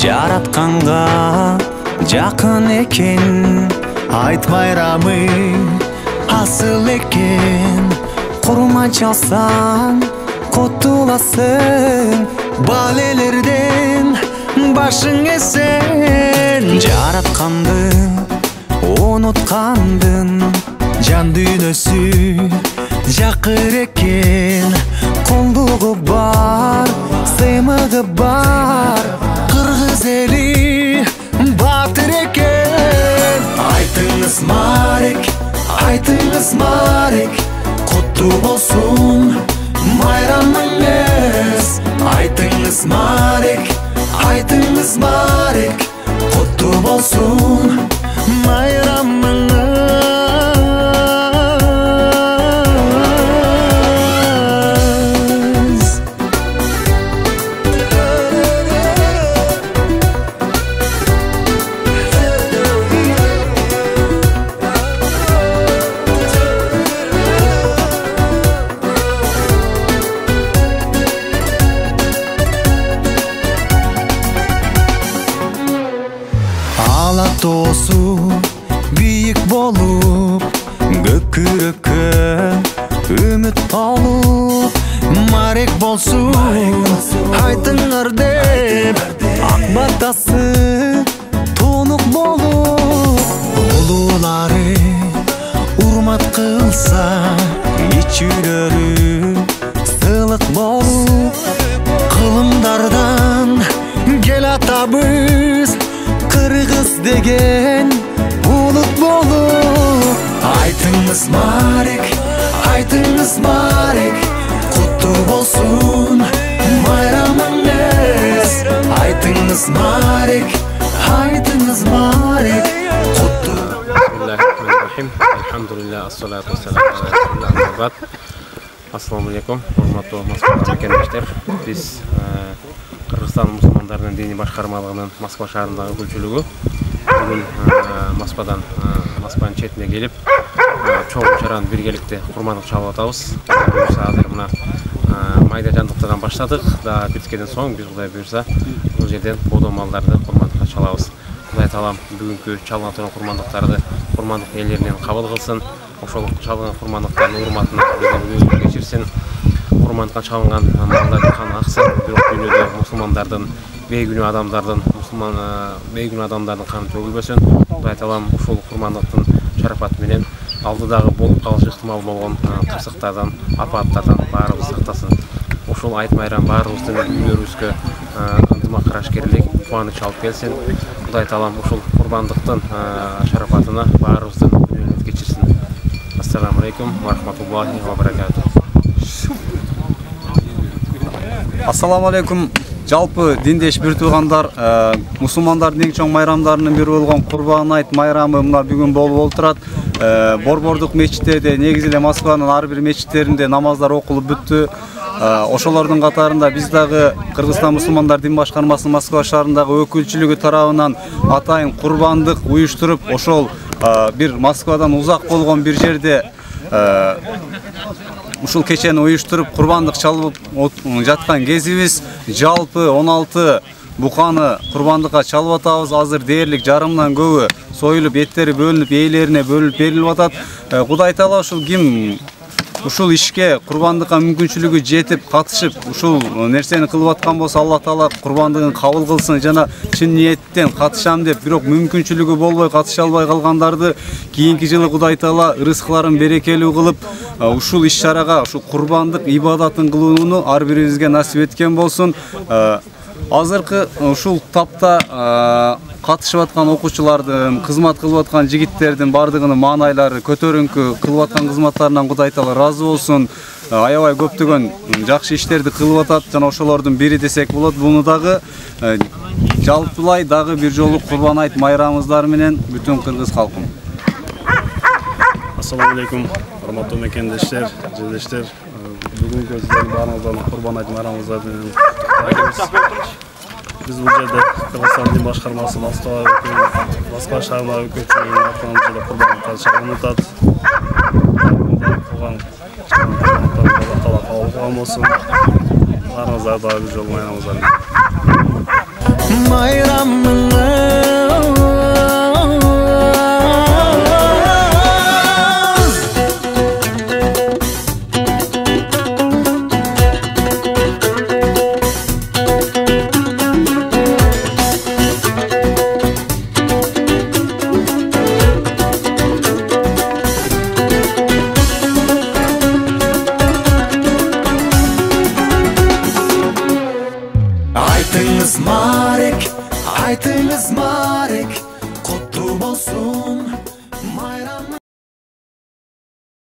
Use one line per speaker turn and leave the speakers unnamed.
жаратканга жакын экен.
Айт майрамы асыл экен, курма чалсаң кутуласың, балелерден башың эсен.
Жаратканды унуткандын,
Жан дүйнөсү жакыр экен,
колдугу бар, сыймыгы бар,
кыргыз эли батыр экен. Айтыңыз Марек, айтыңыз Марек, куттуу болсун майрамыңыз. Айтыңыз Марек, айтыңыз Марек, куттуу болсун майрамыңыз.
Тоосу бийик болуп, көкүрөккө үмүт болуп,
Марек болсун айтыңар деп,
ак батасы тонук болуп,
улуулары урмат кылса,
ичүүлөрү сылык болуп,
кылымдардан кел атабыз
кыргыз деген улут болуп.
Айтыңыз Марек, айтыңыз Марек, куттуу болсун майрамыңыз. Айтыңыз Марек, айтыңыз Марек, куттуу.
Бисмиллахиррахманиррахим. Алхамдулилlah, ассалату вассаламу. Ассаламу алейкум, урматтуу Москва мекендештер. Биз Кыргызстан мусулмандарынын диний башкармалыгынын Москва шаарындагы өкүлчүлүгү бүгүн Москванын четине келип, чоң чараны биргеликте курмандык чалып атабыз. Азыр мына майда жандыктардан баштадык. Да биткенден соң биз Кудай буйрса бул жерден бодо малдарды курмандыкка чалабыз. Кудай таалам бүгүнкү чалына турган курмандыктарды курмандык ээлеринен кабыл кылсын. Ошол чалган курмандыктардын урматына өзү кечирсин. Курмандыкка чалынган малдардын каны аксын. Бирок дүйнөдө мусулмандардын бейгүнөө адамдардын каны төгүлбөсүн. Кудай таалам ушул курмандыктын шарапаты менен алдыдагы болуп калышы ыктымал болгон кырсыктардан, апаттардан баарыбыз сактасын. Ушул айт майрам баарыбыздын үйлөрүбүзгө ынтымак карашкерлик, кубаныч алып келсин. Кудай таалам ушул курбандыктын шарапатына баарыбыздын күнөөлөрүбүздү кечирсин. Ассаламу алейкум ва рахматуллахи ва баракатух.
Ассаламу алейкум. Жалпы диндеш бир туугандар, мусулмандардын эң чоң майрамдарынын бири болгон Курбан айт майрамы мына бүгүн болуп отурат. Борбордук мечиттерде, негизи эле Москванын ар бир мечиттеринде намаздар окулуп бүттү. Ошолордун катарында биз дагы Кыргызстан мусулмандар дин башкармасынын Москва шаарындагы өкүлчүлүгү тарабынан атайын курбандык уюштуруп, ошол бир Москвадан узак болгон бир жерде ушул кечени уюштуруп курбандык чалып жаткан кезибиз. Жалпы 16 буканы курбандыкка чалып атабыз. Азыр дээрлик жарымдан көбү союлуп, эттери бөлүнүп, ээлерине бөлүнүп берилип атат. Кудай таала ушул ким ушул ишке курбандыкка мүмкүнчүлүгү жетип катышып ушул нерсени кылып аткан болсо, Алла таала курбандыгын кабыл кылсын. Жана чын ниеттен катышам деп, бирок мүмкүнчүлүгү болбой катыша албай калгандарды кийинки жылы Кудай таала рызыкларын берекелүү кылып, ушул иш-чарага, ушул курбандык ибадатын кылууну ар бирибизге насип эткен болсун. Азыркы ушул тапта катышып аткан окуучулардын, кызмат кылып аткан жигиттердин бардыгынын маанайлары көтөрүңкү кылып аткан кызматтарынан Кудай таала ыраазы болсун. Аябай көптөгөн жакшы иштерди кылып атат жана ошолордун бири десек болот. Буну дагы жалпылай дагы бир жолу Курбан айт майрамыңыздар менен бүтүн кыргыз калкым.
Ассаламу алейкум, урматтуу мекендештер, жерлештер. Бүгүнкү сиздердин баарыңыздан Курбан айт майрамыңыздар менен Biz bu жерде Кыргызстан дин башкармасы Москва шаарындагы өкүлчүлүгүнүн атынан курбандыктар чалынып атат. Кылган талап алган болсун. Баарыңыздар дагы бир жолу майрамыңыздар.
Aytыңыз Марек, aytыңыз Марек, құтты болсын майрам.